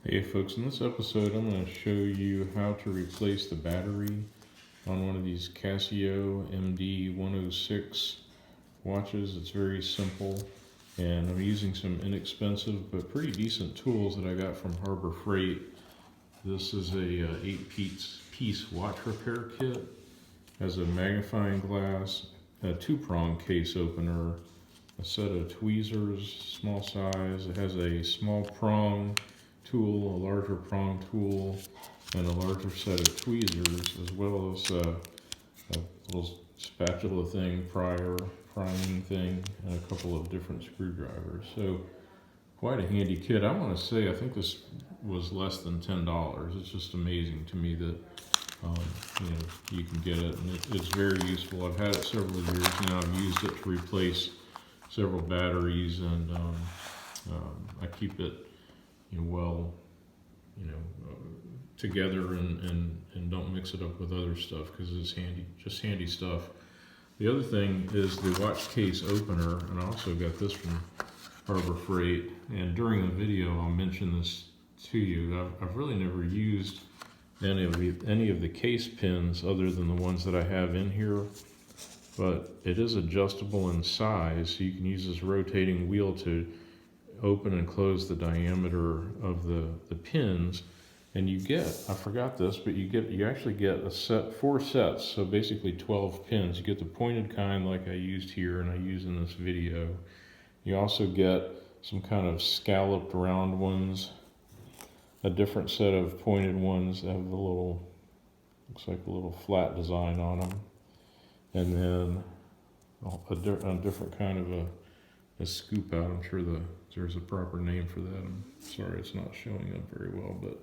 Hey folks, in this episode I'm going to show you how to replace the battery on one of these Casio MD-106 watches. It's very simple, and I'm using some inexpensive but pretty decent tools that I got from Harbor Freight. This is a 8-piece watch repair kit. Has a magnifying glass, a 2-prong case opener, a set of tweezers, small size. It has a small prong tool, a larger prong tool, and a larger set of tweezers, as well as a little spatula thing, priming thing, and a couple of different screwdrivers. So quite a handy kit. I want to say I think this was less than $10. It's just amazing to me that you can get it, and it's very useful. I've had it several years now. I've used it to replace several batteries, and I keep it well together and don't mix it up with other stuff because it's handy, just handy stuff. The other thing is the watch case opener, and I also got this from Harbor Freight, and during the video I'll mention this to you. I've really never used any of the case pins other than the ones that I have in here, but it is adjustable in size, so you can use this rotating wheel to open and close the diameter of the pins. And you get, I forgot this, but you actually get 4 sets, so basically 12 pins. You get the pointed kind like I used here and I use in this video. You also get some kind of scalloped round ones, a different set of pointed ones that have the little, looks like a little flat design on them, and then a different kind of a scoop out. I'm sure there's a proper name for that. I'm sorry it's not showing up very well, but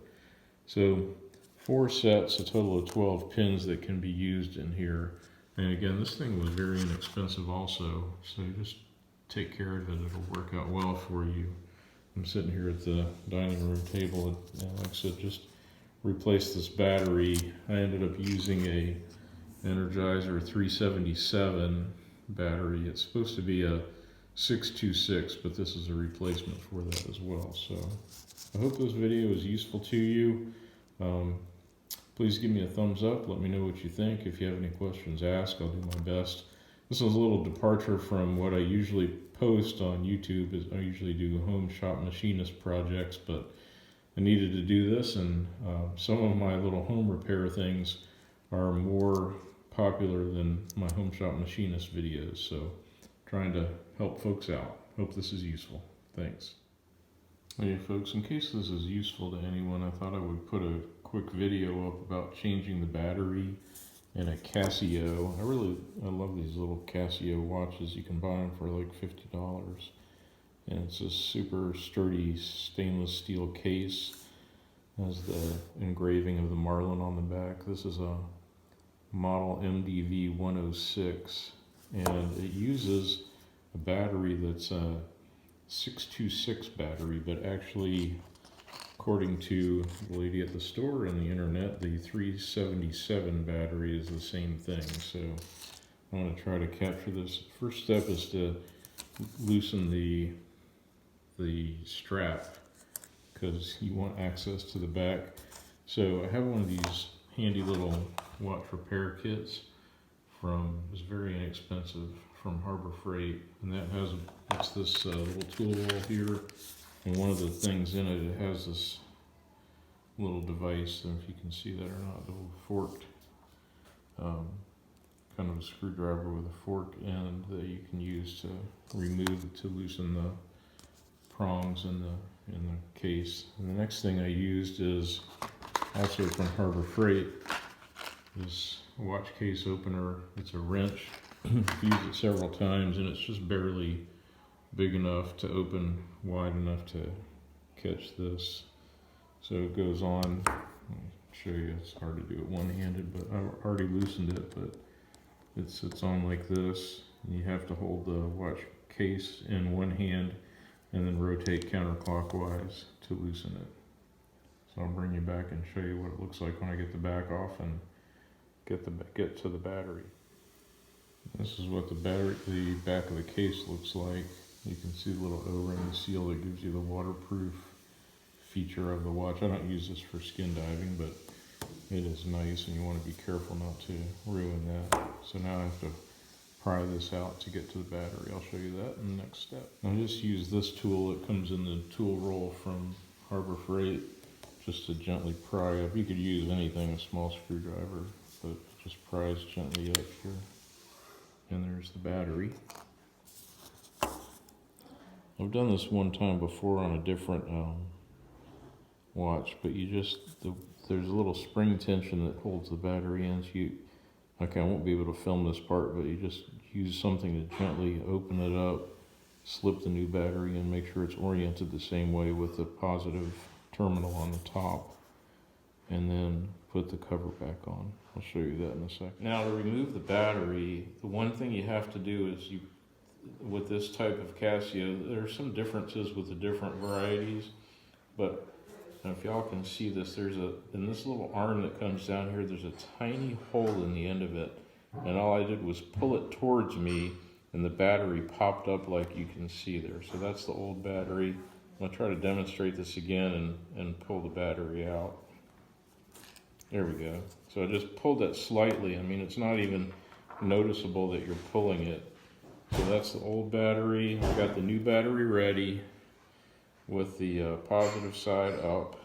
so 4 sets, a total of 12 pins that can be used in here. And again, this thing was very inexpensive also, so just take care of it. It'll work out well for you. I'm sitting here at the dining room table, and like I said, just replace this battery. I ended up using a Energizer 377 battery. It's supposed to be a 626, but this is a replacement for that as well. So I hope this video is useful to you. Please give me a thumbs up. Let me know what you think. If you have any questions, ask. I'll do my best. This is a little departure from what I usually post on YouTube. I usually do home shop machinist projects, but I needed to do this, and some of my little home repair things are more popular than my home shop machinist videos. So trying to help folks out. Hope this is useful. Thanks. Hey folks, in case this is useful to anyone, I thought I would put a quick video up about changing the battery in a Casio. I love these little Casio watches. You can buy them for like $50. And it's a super sturdy stainless steel case. It has the engraving of the Marlin on the back. This is a model MD-106, and it uses a battery that's a 626 battery, but actually, according to the lady at the store and the internet, the 377 battery is the same thing. So I'm going to try to capture this. First step is to loosen the strap, because you want access to the back. So I have one of these handy little watch repair kits it's very inexpensive, from Harbor Freight, and that has it's this little tool here, and one of the things in it, it has this little device, and if you can see that or not, the little forked kind of a screwdriver with a fork end that you can use to loosen the prongs in the case. And the next thing I used is also from Harbor Freight, this watch case opener. It's a wrench. I've used it several times, and it's just barely big enough to open wide enough to catch this. So it goes on. I'll show you. It's hard to do it one-handed, but I've already loosened it. But it's on like this, and you have to hold the watch case in one hand and then rotate counterclockwise to loosen it. So I'll bring you back and show you what it looks like when I get the back off and get to the battery. This is what the back of the case looks like. You can see the little O-ring seal that gives you the waterproof feature of the watch. I don't use this for skin diving, but it is nice, and you want to be careful not to ruin that. So now I have to pry this out to get to the battery. I'll show you that in the next step. I just use this tool that comes in the tool roll from Harbor Freight just to gently pry up. You could use anything, a small screwdriver, but just pries gently up here. And there's the battery. I've done this one time before on a different watch, but there's a little spring tension that holds the battery in, so I won't be able to film this part, but you just use something to gently open it up, slip the new battery in, make sure it's oriented the same way with the positive terminal on the top, and then put the cover back on. I'll show you that in a second. Now to remove the battery, the one thing you have to do is with this type of Casio, there are some differences with the different varieties, but if y'all can see this, in this little arm that comes down here, there's a tiny hole in the end of it, and all I did was pull it towards me, and the battery popped up like you can see there. So that's the old battery. I'm going to try to demonstrate this again and pull the battery out. There we go. So I just pulled it slightly. I mean, it's not even noticeable that you're pulling it. So that's the old battery. I've got the new battery ready with the positive side up.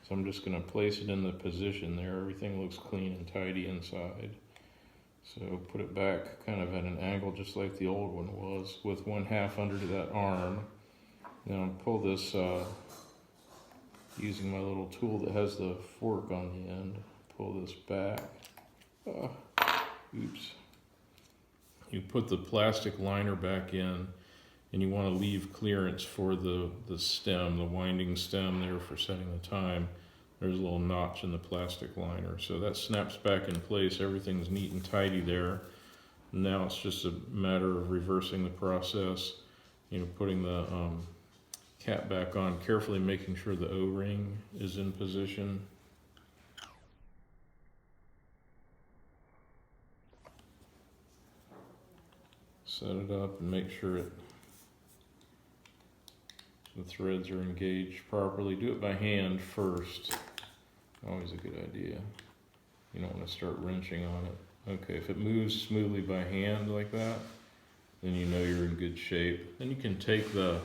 So I'm just going to place it in the position there. Everything looks clean and tidy inside. So put it back kind of at an angle just like the old one was, with 1/2 under that arm. Then I'll pull this using my little tool that has the fork on the end. Pull this back. Oops. You put the plastic liner back in, and you want to leave clearance for the stem, the winding stem there for setting the time. There's a little notch in the plastic liner. So that snaps back in place. Everything's neat and tidy there. Now it's just a matter of reversing the process, putting the cap back on, carefully making sure the O-ring is in position. Set it up and make sure the threads are engaged properly. Do it by hand first. Always a good idea. You don't want to start wrenching on it. Okay, if it moves smoothly by hand like that, then you know you're in good shape. Then you can take the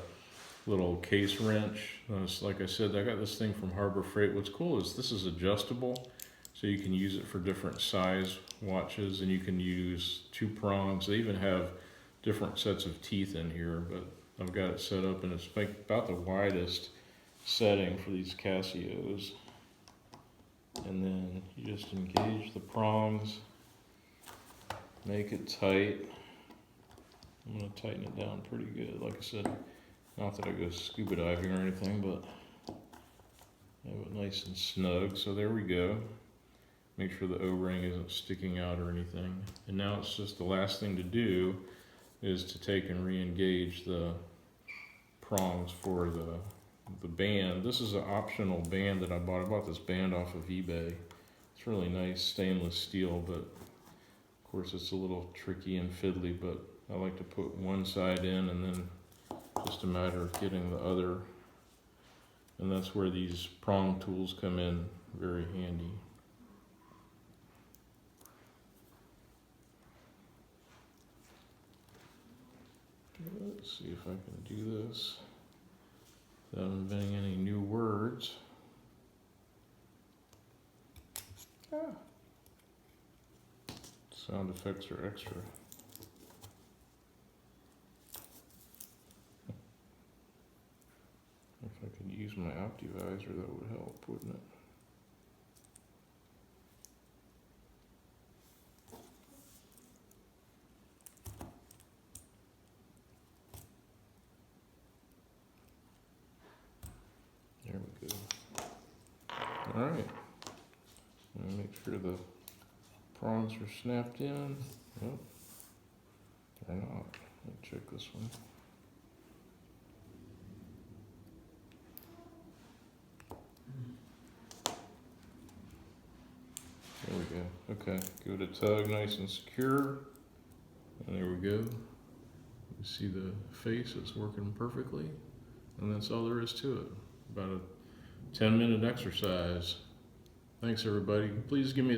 little case wrench. Like I said, I got this thing from Harbor Freight. What's cool is this is adjustable, so you can use it for different size watches, and you can use 2 prongs. They even have different sets of teeth in here, but I've got it set up, and it's about the widest setting for these Casios. And then you just engage the prongs, make it tight. I'm going to tighten it down pretty good. Like I said, not that I go scuba diving or anything, but have it nice and snug. So there we go. Make sure the O-ring isn't sticking out or anything. And now it's just the last thing to do is to take and re-engage the prongs for the band. This is an optional band that I bought. I bought this band off of eBay. It's really nice stainless steel, but of course it's a little tricky and fiddly, but I like to put one side in and then just a matter of getting the other. And that's where these prong tools come in very handy. Let's see if I can do this without inventing any new words. Sound effects are extra. If I could use my OptiVisor, that would help, wouldn't it? There we go. All right. Make sure the prongs are snapped in. Oh, they're not. Let's check this one. There we go. Okay, give it a tug nice and secure. And there we go. You see the face, it's working perfectly. And that's all there is to it. About 10-minute exercise. Thanks everybody. Please give me